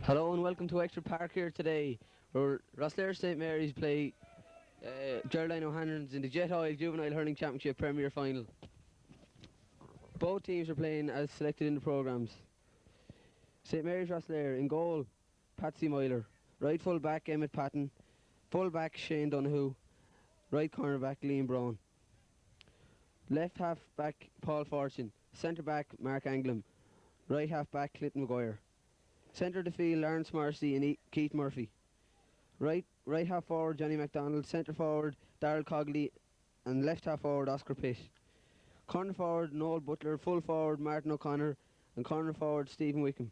Hello and welcome to Wexford Park here today, where Rosslare St Mary's play Geraldine O'Hanlon's in the Jet Oil Juvenile Hurling Championship Premier Final. Both teams are playing as selected in the programmes. St Mary's Rosslare in goal, Patsy Myler. Right full back, Emmett Patton. Full back, Shane Donoghue. Right corner back, Liam Brown. Left half back, Paul Fortune. Centre back, Mark Anglem. Right half back, Clinton Maguire. Centre of the field, Lawrence Marcy and Keith Murphy. Right half forward, Johnny MacDonald. Centre forward, Darrell Cogley. And left half forward, Oscar Pitt. Corner forward, Noel Butler. Full forward, Martin O'Connor. And corner forward, Stephen Wickham.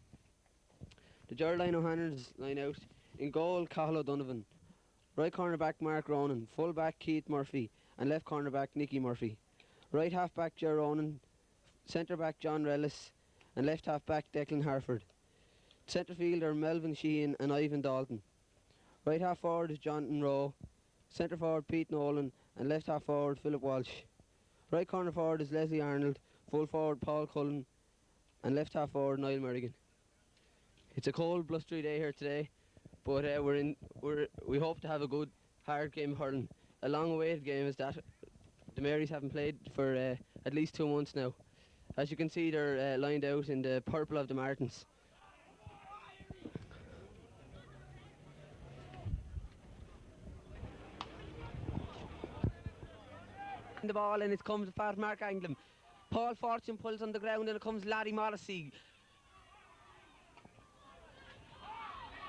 The Geraldine O'Hanlon's line out. In goal, Cathal O'Donovan. Right corner back, Mark Ronan. Full back, Keith Murphy. And left corner back, Nicky Murphy. Right half back, Ger Ronan. Centre back, John Rellis. And left half back, Declan Harford. Centre fielder, Melvin Sheehan and Ivan Dalton. Right half forward is Jonathan Rowe. Centre forward, Pete Nolan. And left half forward, Philip Walsh. Right corner forward is Leslie Arnold. Full forward, Paul Cullen. And left half forward, Niall Merrigan. It's a cold, blustery day here today, but we hope to have a good, hard game of hurling. A long-awaited game is that the Marys haven't played for at least 2 months now. As you can see, they're lined out in the purple of the Martins. The ball and it comes past Mark Anglem. Paul Fortune pulls on the ground and it comes Larry Morrissey.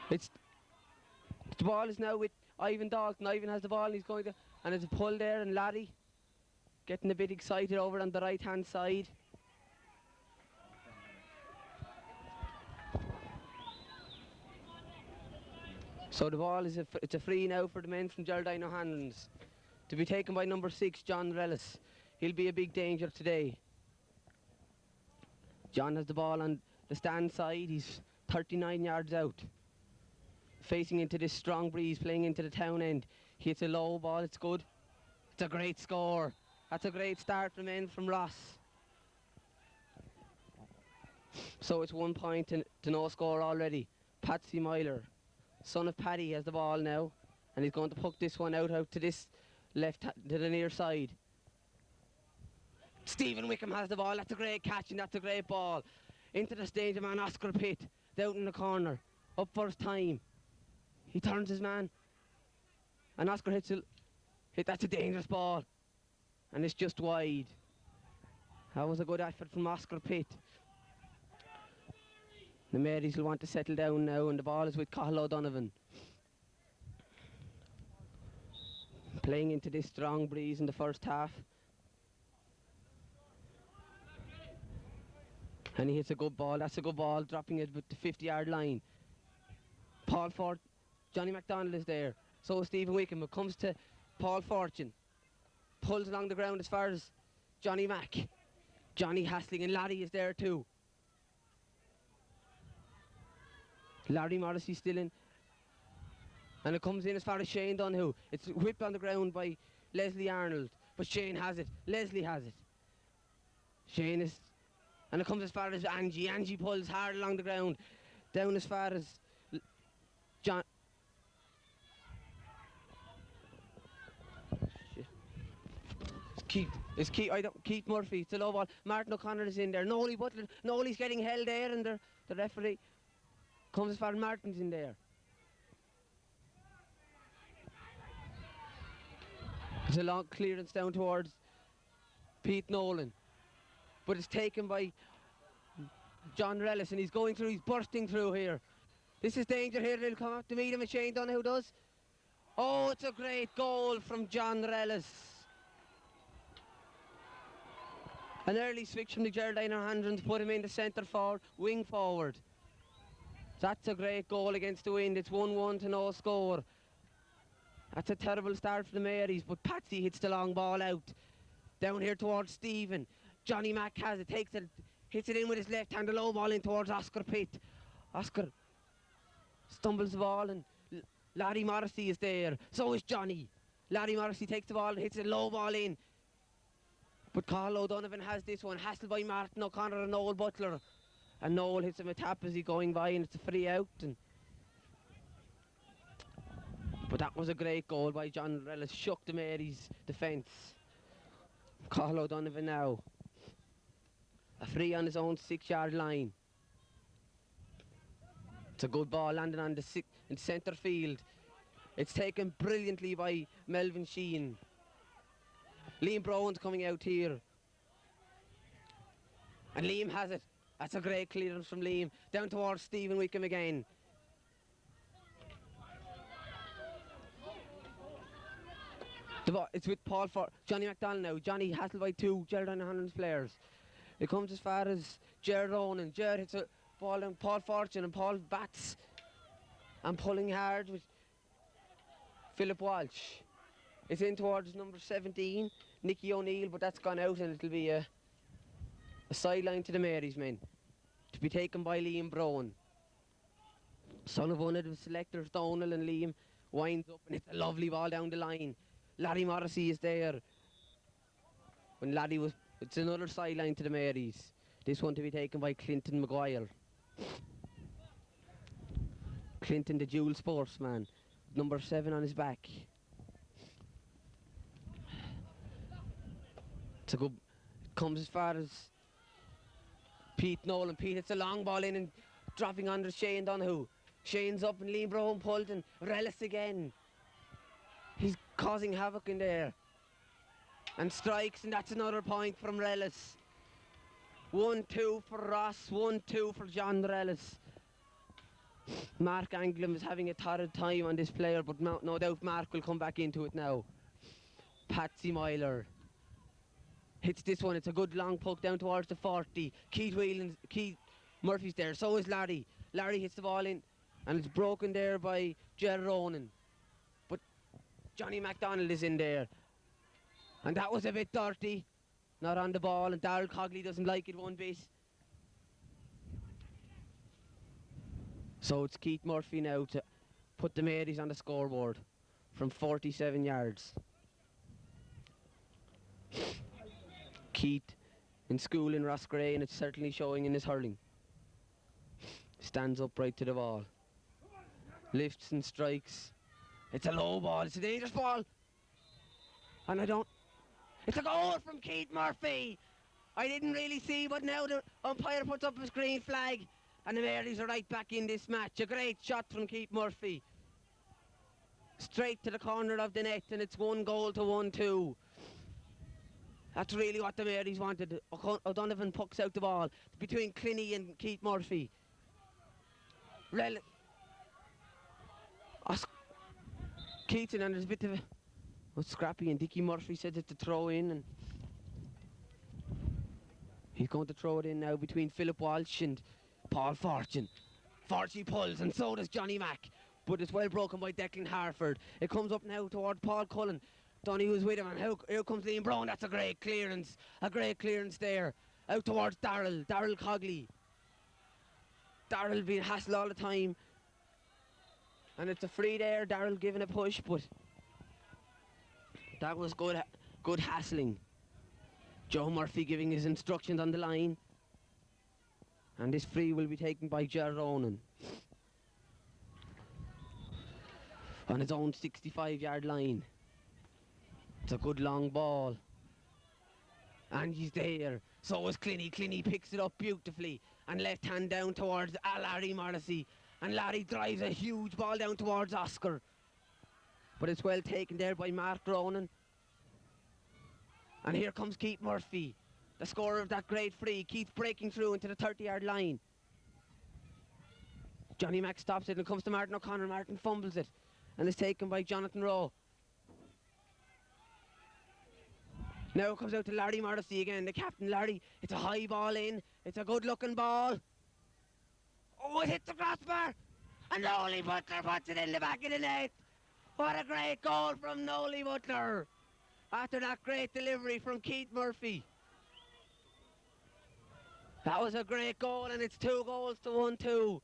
The ball is now with Ivan Dalton. Ivan has the ball and he's going to, and it's a pull there, and Larry getting a bit excited over on the right hand side. So the ball is it's a free now for the men from Geraldine O'Hanlon's, to be taken by number 6, John Rellis. He'll be a big danger today. John has the ball on the stand side. He's 39 yards out. Facing into this strong breeze, playing into the town end. He hits a low ball, it's good. It's a great score. That's a great start for the men from Ross. So it's 1 point to no score already. Patsy Myler, son of Paddy, has the ball now. And he's going to puck this one out to this to the near side. Stephen Wickham has the ball. That's a great catch and that's a great ball. Into the stage man, Oscar Pitt, down in the corner. Up first time. He turns his man. And Oscar hits that's a dangerous ball. And it's just wide. That was a good effort from Oscar Pitt. The Marys will want to settle down now, and the ball is with Cathal O'Donovan. Playing into this strong breeze in the first half. And he hits a good ball. That's a good ball, dropping it with the 50-yard line. Paul Fort, Johnny MacDonald is there. So is Stephen Wickham. It comes to Paul Fortune. Pulls along the ground as far as Johnny Mack. Johnny Hassling, and Larry is there too. Larry Morrissey still in. And it comes in as far as Shane Donoghue. It's whipped on the ground by Leslie Arnold. But Shane has it. Leslie has it. Shane is... And it comes as far as Angie. Angie pulls hard along the ground. Down as far as John... Keith Murphy. It's a low ball. Martin O'Connor is in there. Nolly Butler. Nolly's getting held there, and the referee comes as far as Martin's in there. It's a long clearance down towards Pete Nolan. But it's taken by John Rellis, and he's going through, he's bursting through here. This is danger here. They'll come up to meet him, and Shane Donoghue does. Oh, it's a great goal from John Rellis. An early switch from the Geraldine O'Hanlon to put him in the centre forward, wing forward. That's a great goal against the wind. It's 1-1 to no score. That's a terrible start for the Marys, but Patsy hits the long ball out. Down here towards Stephen. Johnny Mack has it, takes it, hits it in with his left hand, the low ball in towards Oscar Pitt. Oscar stumbles the ball, and Larry Morrissey is there. So is Johnny. Larry Morrissey takes the ball and hits a low ball in. But Cathal O'Donovan has this one, hassled by Martin O'Connor and Noel Butler. And Noel hits him a tap as he's going by, and it's a free out. And But that was a great goal by John Rellis. Shook the Mary's defence. Cathal O'Donovan now. A free on his own 6-yard line. It's a good ball landing on the in centre field. It's taken brilliantly by Melvin Sheehan. Liam Brown's coming out here. And Liam has it. That's a great clearance from Liam. Down towards Stephen Wickham again. It's with Johnny McDonald now. Johnny hassled by 2 Gerard O'Hanlon's players. It comes as far as Gerard Ronan. Gerard hits a ball on Paul Fortune, and Paul bats and pulling hard with Philip Walsh. It's in towards number 17, Nicky O'Neill, but that's gone out, and it'll be a sideline to the Mary's men, to be taken by Liam Brown. Son of one of the selectors, Donald, and Liam winds up, and it's a lovely ball down the line. Laddie Morrissey is there. When Laddie was, it's another sideline to the Mary's. This one to be taken by Clinton Maguire. Clinton, the dual sportsman, number 7 on his back. It's a good, comes as far as Pete Nolan. Pete hits a long ball in and dropping under Shane Donoghue. Shane's up and Liam Brown pulled, and Rellis again. He's causing havoc in there. And strikes, and that's another point from Rellis. 1-2 for Ross, 1-2 for John Rellis. Mark Anglin is having a torrid time on this player, but no doubt Mark will come back into it now. Patsy Myler hits this one. It's a good long poke down towards the 40. Keith Murphy's there, so is Larry. Larry hits the ball in, and it's broken there by Gerard Ronan. But Johnny MacDonald is in there. And that was a bit dirty. Not on the ball, and Darryl Cogley doesn't like it one bit. So it's Keith Murphy now to put the Marys on the scoreboard from 47 yards. Keith in school in Rosslare, and it's certainly showing in his hurling. Stands upright to the ball. Lifts and strikes. It's a low ball. It's a dangerous ball. And it's a goal from Keith Murphy. I didn't really see, but now the umpire puts up his green flag, and the Marys are right back in this match. A great shot from Keith Murphy. Straight to the corner of the net, and it's 1-1-2. That's really what the Marys wanted. O'Donovan pucks out the ball between Clinny and Keith Murphy. Keaton, and there's a bit of a scrappy, and Dickie Murphy said it to throw in, and he's going to throw it in now between Philip Walsh and Paul Fortune. Fortune pulls, and so does Johnny Mack, but it's well broken by Declan Harford. It comes up now towards Paul Cullen. Donny was with him, and here comes Liam Brown. That's a great clearance there. Out towards Darryl Cogley. Darryl being hassled all the time, and it's a free there. Darryl giving a push, but that was good hassling. Joe Murphy giving his instructions on the line, and this free will be taken by Gerard Ronan on his own 65-yard line. It's a good long ball, and he's there. So is Clinny. Clinny picks it up beautifully, and left hand down towards Larry Morrissey, and Larry drives a huge ball down towards Oscar, but it's well taken there by Mark Ronan. And here comes Keith Murphy, the scorer of that great free. Keith breaking through into the 30-yard line. Johnny Mack stops it, and comes to Martin O'Connor. Martin fumbles it, and is taken by Jonathan Rowe. Now it comes out to Larry Morrissey again, the captain. Larry, it's a high ball in. It's a good looking ball. Oh, it hits the crossbar, and Nolly Butler puts it in the back of the net. What a great goal from Nolly Butler after that great delivery from Keith Murphy. That was a great goal, and it's 2-1-2.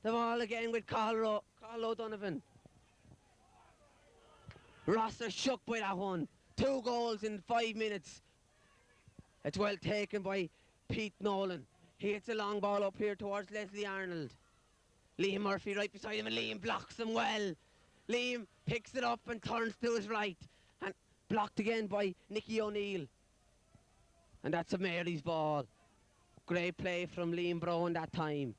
The ball again with Cathal O'Donovan. Ross are shook by that one. 2 goals in 5 minutes. It's well taken by Pete Nolan. He hits a long ball up here towards Leslie Arnold. Liam Murphy right beside him, and Liam blocks him well. Liam Picks it up and turns to his right. And blocked again by Nicky O'Neill. And that's a Mary's ball. Great play from Liam Brown that time.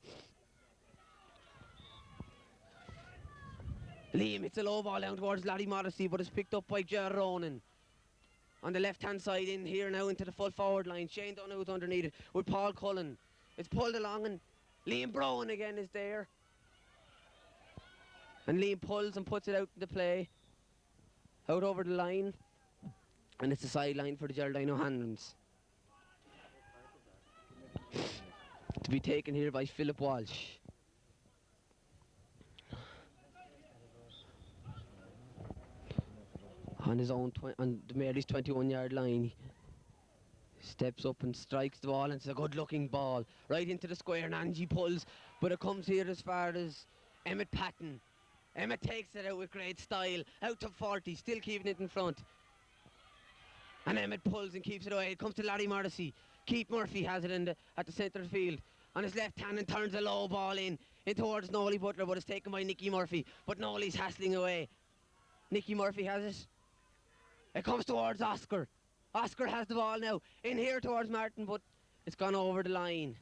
Liam hits a low ball down towards Larry Modesty, but it's picked up by Ger Ronan. On the left-hand side in here now into the full forward line. Shane Donahue underneath it with Paul Cullen. It's pulled along and Liam Brown again is there. And Liam pulls and puts it out into play. Out over the line. And it's a sideline for the Geraldine O'Hanlons. To be taken here by Philip Walsh. On his own, on the Mary's 21-yard line, he steps up and strikes the ball, and it's a good-looking ball right into the square. And Angie pulls, but it comes here as far as Emmett Patton. Emmett takes it out with great style, out to 40, still keeping it in front. And Emmett pulls and keeps it away. It comes to Larry Morrissey. Keith Murphy has it at the centre of the field. On his left hand and turns a low ball in towards Nolly Butler, but it's taken by Nicky Murphy. But Nolly's hassling away. Nicky Murphy has it. It comes towards Oscar. Oscar has the ball now. In here towards Martin, but it's gone over the line.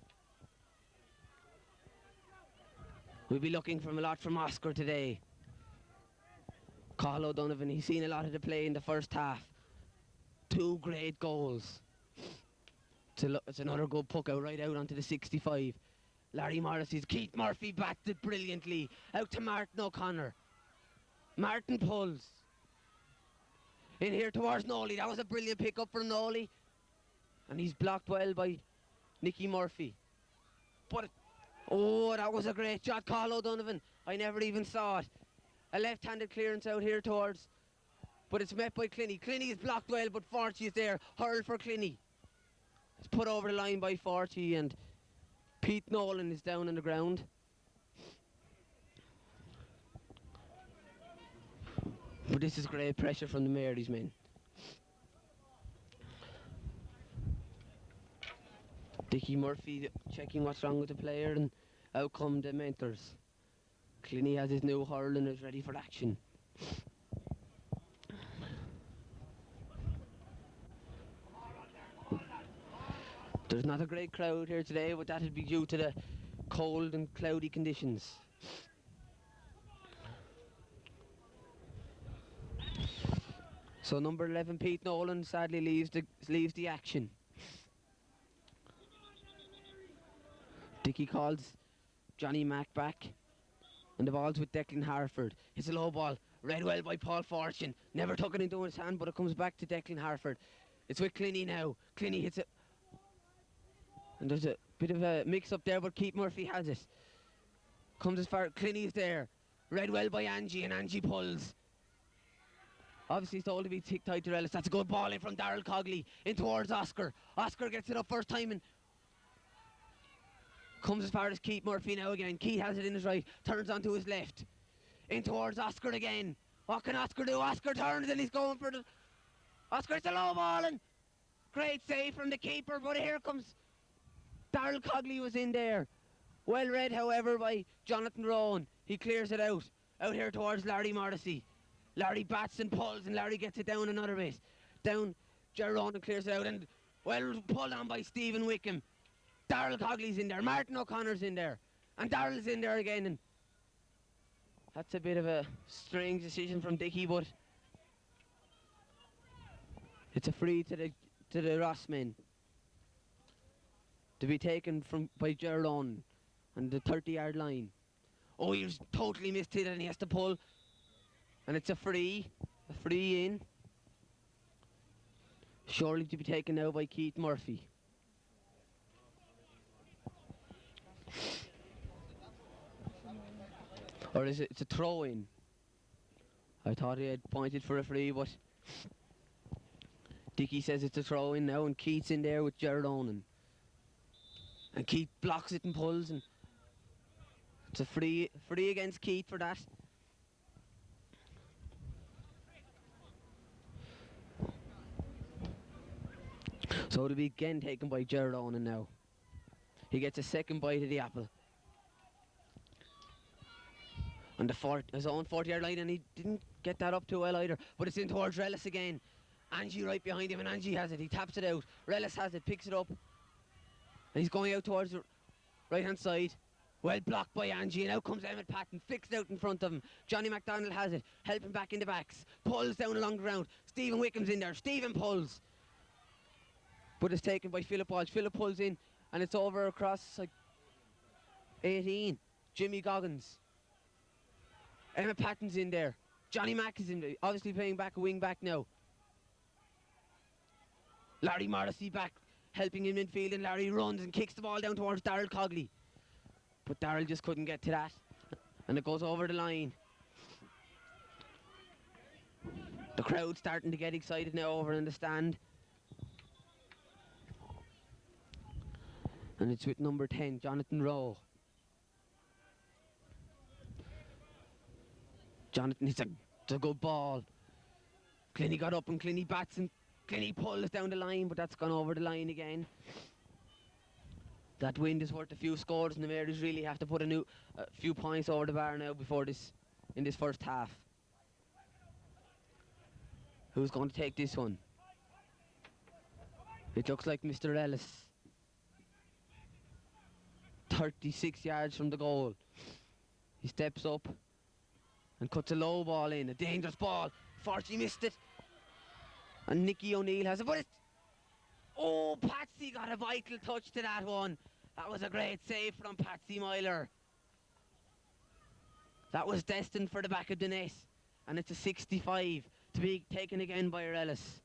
We'll be looking for a lot from Oscar today. Cathal O'Donovan, he's seen a lot of the play in the first half. 2 great goals. It's another good puck out right out onto the 65. Larry Morrissey's Keith Murphy backed it brilliantly. Out to Martin O'Connor. Martin pulls. In here towards Nolly. That was a brilliant pick up for Nolly. And he's blocked well by Nicky Murphy. But, that was a great shot, Cathal O'Donovan. I never even saw it. A left-handed clearance out here towards, but it's met by Clinny. Clinny is blocked well, but Forty is there. Hurl for Clinny. It's put over the line by Forty, and Pete Nolan is down on the ground. But this is great pressure from the Mary's men. Dickie Murphy checking what's wrong with the player, and out come the mentors. Clinny has his new hurl and is ready for action. There's not a great crowd here today, but that'll be due to the cold and cloudy conditions. So number 11, Pete Nolan, sadly leaves the action. Dickie calls Johnny Mack back. And the ball's with Declan Harford. It's a low ball, read well by Paul Fortune. Never took it into his hand, but it comes back to Declan Harford. It's with Clinny now. Clinny hits it. And there's a bit of a mix-up there, but Keith Murphy has it. Comes as far, Clinny's there. Read well by Angie, and Angie pulls. Obviously, he's told to be tight to Ellis. That's a good ball in from Darryl Cogley in towards Oscar. Oscar gets it up first time and comes as far as Keith Murphy now again. Keith has it in his right, turns onto his left. In towards Oscar again. What can Oscar do? Oscar turns and he's going for the... Oscar, it's a low ball and great save from the keeper, but here comes... Darryl Cogley was in there. Well read, however, by Jonathan Rowan. He clears it out. Out here towards Larry Morrissey. Larry bats and pulls and Larry gets it down another bit. Down, Ger Ronan clears it out and well pulled on by Stephen Wickham. Darryl Cogley's in there, Martin O'Connor's in there, and Darryl's in there again. And that's a bit of a strange decision from Dickie, but it's a free to the Ross men to be taken by Ger Ronan on the 30-yard line. Oh, he's totally missed it and he has to pull, and it's a free in. Surely to be taken now by Keith Murphy. Or is it? It's a throw-in. I thought he had pointed for a free, but Dickie says it's a throw-in now, and Keith's in there with Ger Ronan. And Keith blocks it and pulls, and it's a free against Keith for that. So it'll be again taken by Ger Ronan now. He gets a second bite of the apple. on his own 40-yard line, and he didn't get that up too well either. But it's in towards Rellis again. Angie right behind him, and Angie has it. He taps it out. Rellis has it, picks it up. And he's going out towards the right-hand side. Well blocked by Angie, and out comes Emmett Patton, flicks it out in front of him. Johnny MacDonald has it, helping back in the backs. Pulls down along the ground. Stephen Wickham's in there. Stephen pulls. But it's taken by Philip Walsh. Philip pulls in, and it's over across like 18. Jimmy Goggins. Emmett Patton's in there. Johnny Mack is in there, obviously playing back a wing back now. Larry Morrissey back, helping him in midfield, and Larry runs and kicks the ball down towards Darryl Cogley. But Darryl just couldn't get to that, and it goes over the line. The crowd starting to get excited now over in the stand. And it's with number 10, Jonathan Rowe. Jonathan, it's a good ball. Clinny got up and Clinny bats and Clinny pulls down the line, but that's gone over the line again. That wind is worth a few scores, and the Marys really have to put a few points over the bar now in this first half. Who's going to take this one? It looks like Mr. Ellis. 36 yards from the goal. He steps up and cuts a low ball in. A dangerous ball. Forty missed it. And Nicky O'Neill has it. But it's... Oh, Patsy got a vital touch to that one. That was a great save from Patsy Myler. That was destined for the back of the net. And it's a 65 to be taken again by Ellis.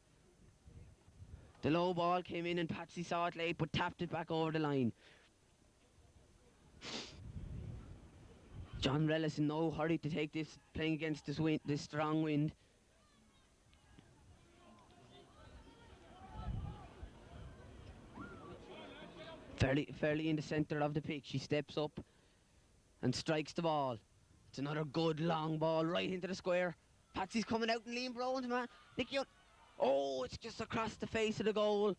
The low ball came in and Patsy saw it late but tapped it back over the line. John Rellis in no hurry to take this, playing against this strong wind. Fairly in the centre of the pitch. He steps up and strikes the ball. It's another good long ball right into the square. Patsy's coming out and Liam Brown's man. Nicky oh, it's just across the face of the goal.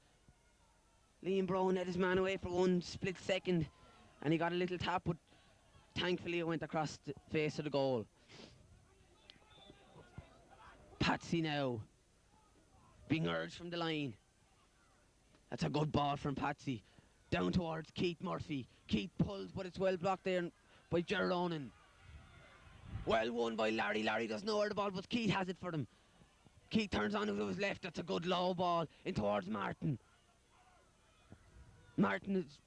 Liam Brown had his man away for one split second and he got a little tap, but thankfully it went across the face of the goal. Patsy now being urged from the line. That's a good ball from Patsy. Down towards Keith Murphy. Keith pulls, but it's well blocked there by Gerard Onan. Well won by Larry. Larry doesn't know where the ball, but Keith has it for them. Keith turns on to his left. That's a good low ball in towards Martin. Martin is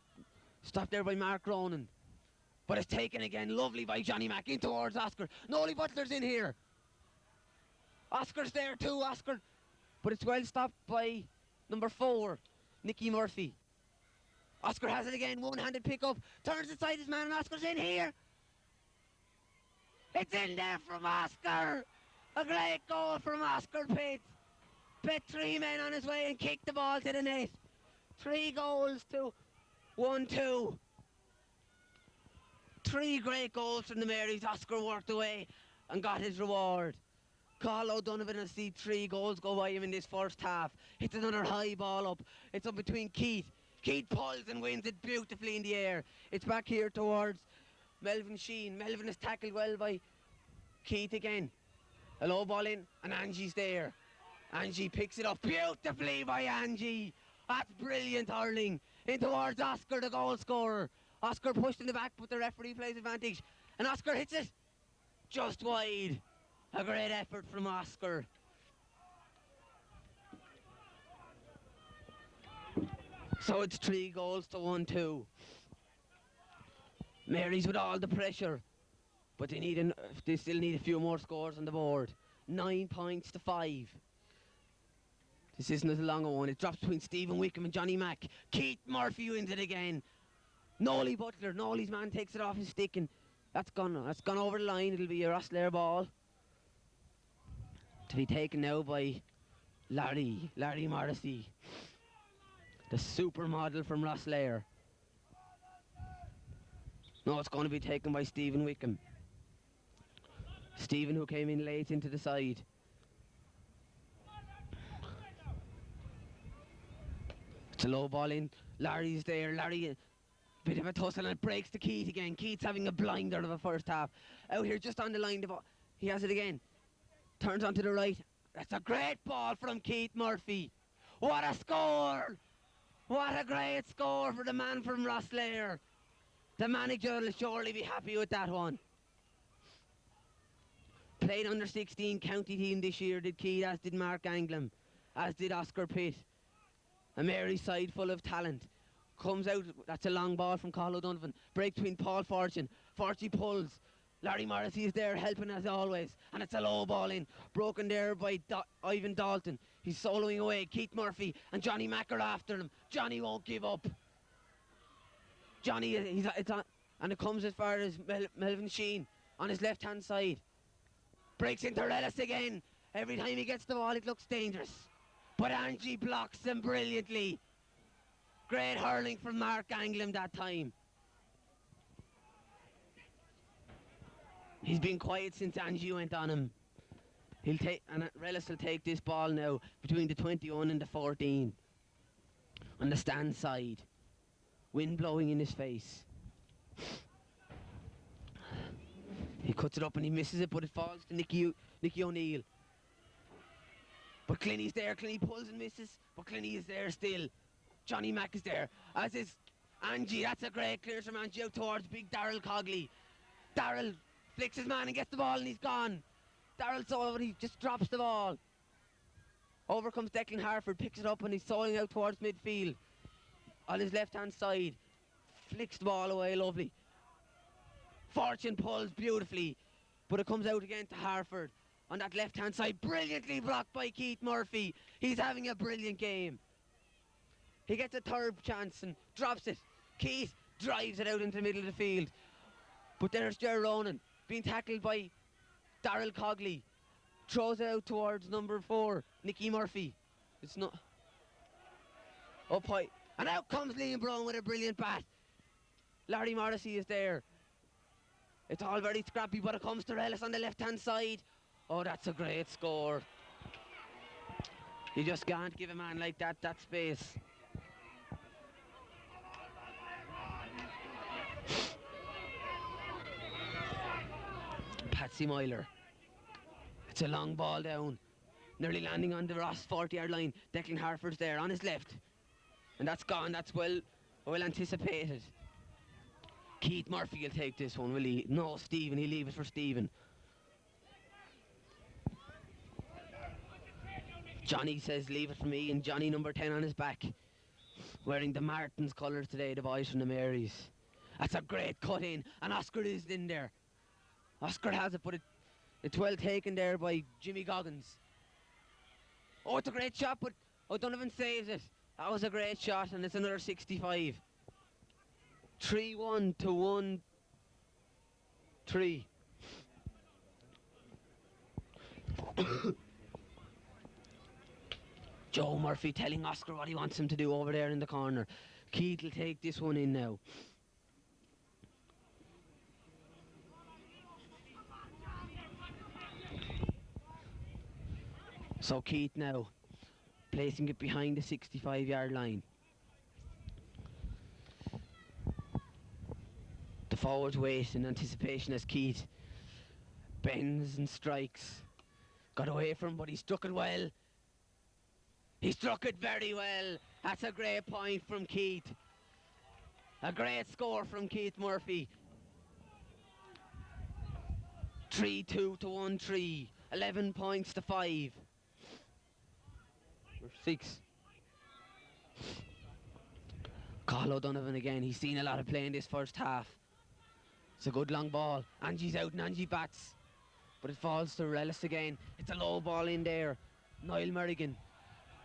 stopped there by Mark Ronan. But it's taken again, lovely by Johnny Mack in towards Oscar. Nolly Butler's in here. Oscar's there too, Oscar. But it's well stopped by number 4, Nicky Murphy. Oscar has it again, one-handed pick-up. Turns aside his man and Oscar's in here. It's in there from Oscar. A great goal from Oscar Pitts. Bet 3 men on his way and kicked the ball to the net. 3 goals to 1-2. 3 great goals from the Marys. Oscar worked away and got his reward. Carl O'Donovan has seen 3 goals go by him in this first half. It's another high ball up. It's up between Keith. Keith pulls and wins it beautifully in the air. It's back here towards Melvin Sheen. Melvin is tackled well by Keith again. A low ball in and Angie's there. Angie picks it up beautifully by Angie. That's brilliant hurling in towards Oscar, the goal scorer. Oscar pushed in the back, but the referee plays advantage. And Oscar hits it just wide. A great effort from Oscar. So it's 3 goals to 1-2. Marys with all the pressure, but they still need a few more scores on the board. 9 points to 5. This isn't as long a one. It drops between Stephen Wickham and Johnny Mack. Keith Murphy wins it again. Nolly Butler, Nolly's man takes it off his stick and that's gone over the line. It'll be a Rosslare ball to be taken now by Larry Morrissey, the supermodel from Rosslare. No, it's going to be taken by Stephen Wickham. Stephen, who came in late into the side. It's a low ball in. Larry's there. Larry Bit of a tussle and it breaks to Keith again. Keith's having a blinder of a first half. Out here just on the line. He has it again. Turns onto the right. That's a great ball from Keith Murphy. What a score! What a great score for the man from Rosslare. The manager will surely be happy with that one. Played under 16 county team this year, did Keith, as did Mark Anglem, as did Oscar Pitt. A Mary side full of talent. Comes out, that's a long ball from Cathal O'Donovan. Break between Paul Fortune. Fortune pulls. Larry Morrissey is there helping as always. And it's a low ball in. Broken there by Ivan Dalton. He's soloing away. Keith Murphy and Johnny Mack are after him. Johnny won't give up. Johnny, it's on, and it comes as far as Melvin Sheen on his left hand side. Breaks into Rellis again. Every time he gets the ball it looks dangerous. But Angie blocks him brilliantly. Great hurling from Mark Anglem that time. He's been quiet since Angie went on him. He'll take, and Rellis will take this ball now between the 21 and the 14. On the stand side. Wind blowing in his face. He cuts it up and he misses it, but it falls to Nicky O'Neill. But Clinny's there. Clinny pulls and misses, but Clinny is there still. Johnny Mack is there, as is Angie. That's a great clearance from Angie out towards big Darryl Cogley. Darryl flicks his man and gets the ball and he's gone. Darryl saw it, he just drops the ball. Over comes Declan Harford, picks it up and he's sawing out towards midfield. On his left hand side. Flicks the ball away, lovely. Fortune pulls beautifully, but it comes out again to Harford. On that left hand side, brilliantly blocked by Keith Murphy. He's having a brilliant game. He gets a third chance and drops it. Keith drives it out into the middle of the field. But there's Ger Ronan being tackled by Darryl Cogley. Throws it out towards number 4, Nicky Murphy. It's not up high. And out comes Liam Brown with a brilliant bat. Larry Morrissey is there. It's all very scrappy, but it comes to Rellis on the left hand side. Oh, that's a great score. You just can't give a man like that space. Patsy Myler. It's a long ball down. Nearly landing on the Ross 40-yard line. Declan Harford's there on his left. And that's gone. That's well anticipated. Keith Murphy will take this one, will he? No, Stephen. He'll leave it for Stephen. Johnny says leave it for me, and Johnny number 10 on his back. Wearing the Martins colours today, the boys from the Marys. That's a great cut in, and Oscar is in there. Oscar has it, but it's well taken there by Jimmy Goggins. Oh, it's a great shot, but O'Donovan saves it. That was a great shot, and it's another 65. 3-1 to 1-3. Joe Murphy telling Oscar what he wants him to do over there in the corner. Keith will take this one in now. So Keith now placing it behind the 65-yard line. The forwards wait in anticipation as Keith bends and strikes. Got away from him, but he struck it well. He struck it very well. That's a great point from Keith. A great score from Keith Murphy. 3-2 to 1-3. 11 points to 5. Or 6. Cathal O'Donovan again. He's seen a lot of play in this first half. It's a good long ball. Angie's out and Angie bats. But it falls to Rellis again. It's a low ball in there. Niall Merrigan.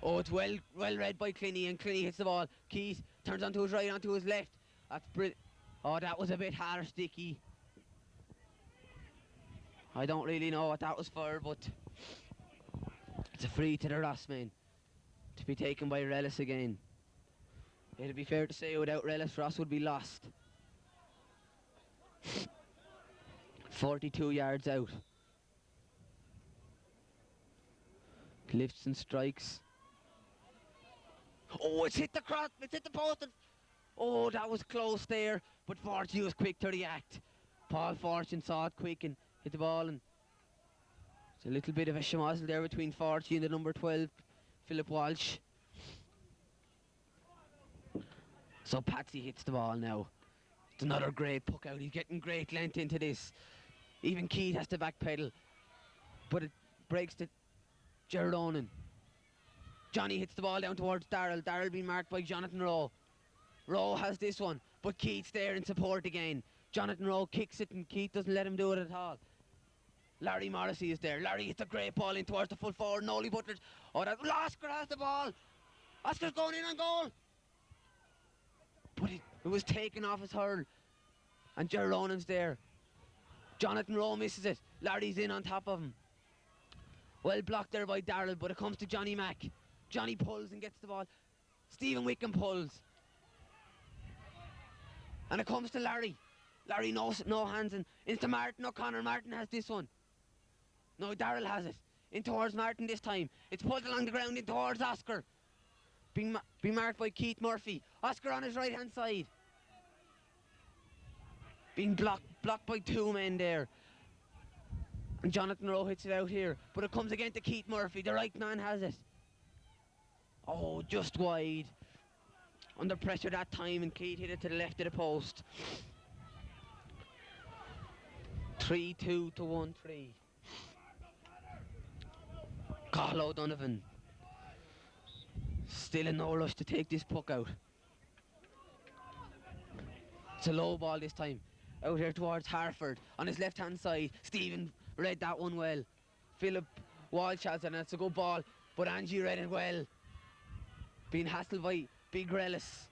Oh, it's well read by Clinny, and Clinny hits the ball. Keith turns onto his right, onto his left. That's brilliant. Oh, that was a bit harsh, Dicky. I don't really know what that was for, but it's a free to the Ross men. To be taken by Rellis again. It'd be fair to say without Rellis, Ross would be lost. 42 yards out. Lifts and strikes. Oh, it's hit the cross. It's hit the post. Oh, that was close there, but Fortune was quick to react. Paul Fortune saw it quick and hit the ball, and it's a little bit of a schmozzle there between Fortune and the number 12, Philip Walsh. So Patsy hits the ball now. It's another great puck out. He's getting great length into this. Even Keith has to backpedal, but it breaks to Gerard Onan. Johnny hits the ball down towards Darrell. Darrell being marked by Jonathan Rowe. Rowe has this one, but Keith's there in support again. Jonathan Rowe kicks it and Keith doesn't let him do it at all. Larry Morrissey is there. Larry hits a great ball in towards the full forward. Nolly Butler. Oh, Oscar has the ball. Oscar's going in on goal. But it was taken off his hurl. And Gerard Onan's there. Jonathan Rowe misses it. Larry's in on top of him. Well blocked there by Darrell, but it comes to Johnny Mack. Johnny pulls and gets the ball. Stephen Wickham pulls. And it comes to Larry. Larry no hands in. Into Martin O'Connor. Martin has this one. No, Darrell has it. In towards Martin this time. It's pulled along the ground in towards Oscar. Being marked by Keith Murphy. Oscar on his right hand side. Being blocked by two men there. And Jonathan Rowe hits it out here. But it comes again to Keith Murphy. The right man has it. Oh, just wide. Under pressure that time, and Keith hit it to the left of the post. 3-2 to 1-3. Cathal O'Donovan. Still in no rush to take this puck out. It's a low ball this time. Out here towards Harford. On his left hand side. Stephen read that one well. Philip Walsh has it, and it's a good ball. But Angie read it well. Being hassled by Big Rellis.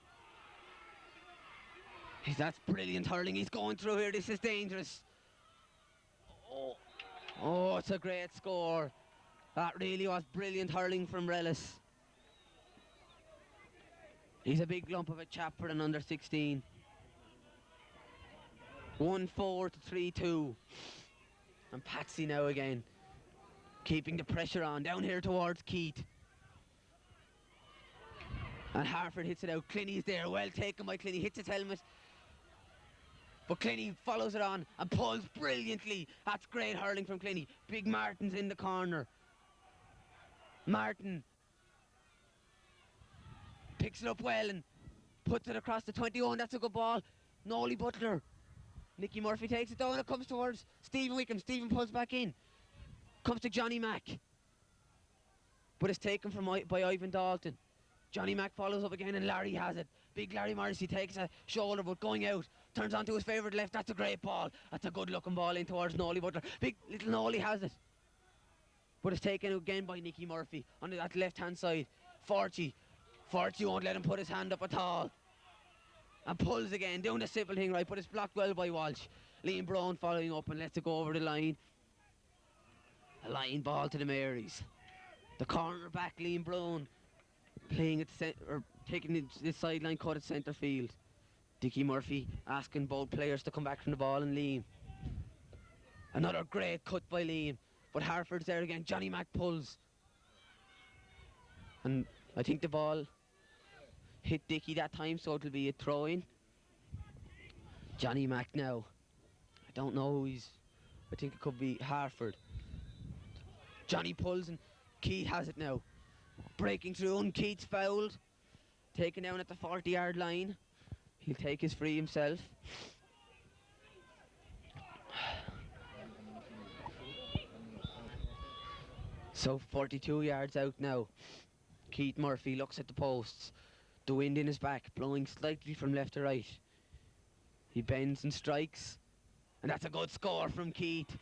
That's brilliant hurling. He's going through here. This is dangerous. Oh, it's a great score. That really was brilliant hurling from Rellis. He's a big lump of a chap for an under 16. 1-4 to 3-2. And Patsy now again. Keeping the pressure on. Down here towards Keith. And Harford hits it out. Clinny's there. Well taken by Clinny. Hits his helmet. But Clinny follows it on and pulls brilliantly. That's great hurling from Clinny. Big Martin's in the corner. Martin picks it up well and puts it across the 21. That's a good ball. Nolly Butler. Nicky Murphy takes it down. It comes towards Stephen Wickham. Stephen pulls back in. Comes to Johnny Mack. But it's taken by Ivan Dalton. Johnny Mack follows up again and Larry has it. Big Larry Morrissey takes a shoulder but going out. Turns onto his favourite left. That's a great ball. That's a good looking ball in towards Nolly Butler. Big little Nolly has it. But it's taken again by Nicky Murphy on that left hand side. Forty won't let him put his hand up at all. And pulls again, doing the simple thing right, but it's blocked well by Walsh. Liam Brown following up and lets it go over the line. A line ball to the Marys. The corner back, Liam Brown playing at or taking this sideline cut at centre field. Dickie Murphy asking both players to come back from the ball, and Liam. Another great cut by Liam. But Harford's there again. Johnny Mack pulls. And I think the ball hit Dickie that time, so it'll be a throw-in. Johnny Mack now. I don't know who he's... I think it could be Harford. Johnny pulls and Keith has it now. Breaking through and Keith's fouled. Taken down at the 40-yard line. He'll take his free himself. So 42 yards out now. Keith Murphy looks at the posts. The wind in his back, blowing slightly from left to right. He bends and strikes. And that's a good score from Keith.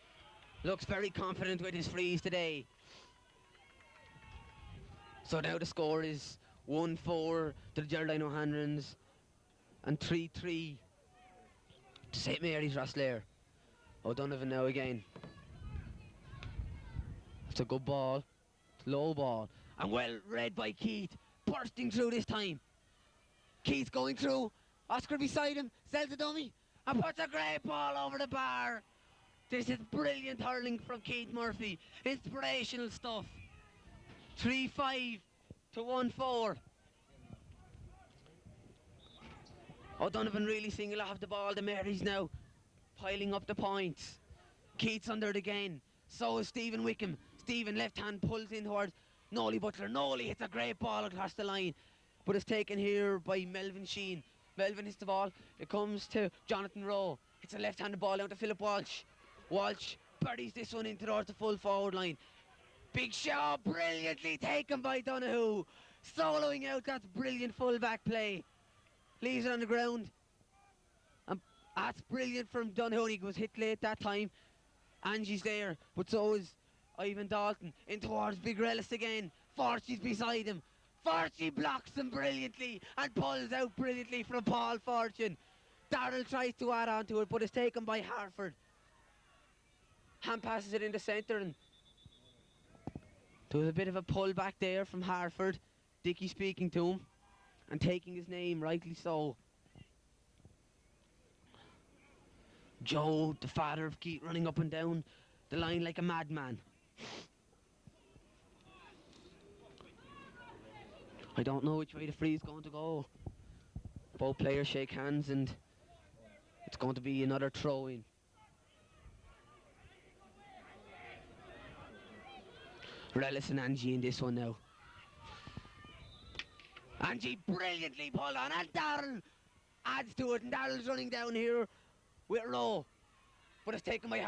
Looks very confident with his frees today. So now the score is 1-4 to the Geraldine O'Hanlons and 3-3 to St Mary's Rosslare. O'Donovan now again. It's a good ball. Low ball. And well read by Keith. Bursting through this time. Keith going through. Oscar beside him. Sells a dummy. And puts a great ball over the bar. This is brilliant hurling from Keith Murphy. Inspirational stuff. 3-5 to 1-4. O'Donovan really single off the ball. The Marys now piling up the points. Keats under it again. So is Stephen Wickham. Stephen left hand pulls in towards Nolly Butler. Nolly hits a great ball across the line, but it's taken here by Melvin Sheen. Melvin hits the ball. It comes to Jonathan Rowe. It's a left-handed ball out to Philip Walsh. Walsh buries this one into towards the full forward line. Big shot, brilliantly taken by Donoghue. Soloing out, that's brilliant full back play. Leaves it on the ground. And that's brilliant from Donoghue. He was hit late that time. Angie's there, but so is Ivan Dalton. In towards Big Relis again. Forsy's beside him. Forsy blocks him brilliantly and pulls out brilliantly from Paul Fortune. Darrell tries to add on to it, but it's taken by Harford. Hand passes it in the centre, and there was a bit of a pull back there from Harford. Dickie speaking to him and taking his name, rightly so. Joe, the father, keep running up and down the line like a madman. I don't know which way the free is going to go. Both players shake hands and it's going to be another throw-in. Relis and Angie in this one now. Angie brilliantly pulled on, and Darrell adds to it, and Darrell's running down here with Rowe. But it's taken by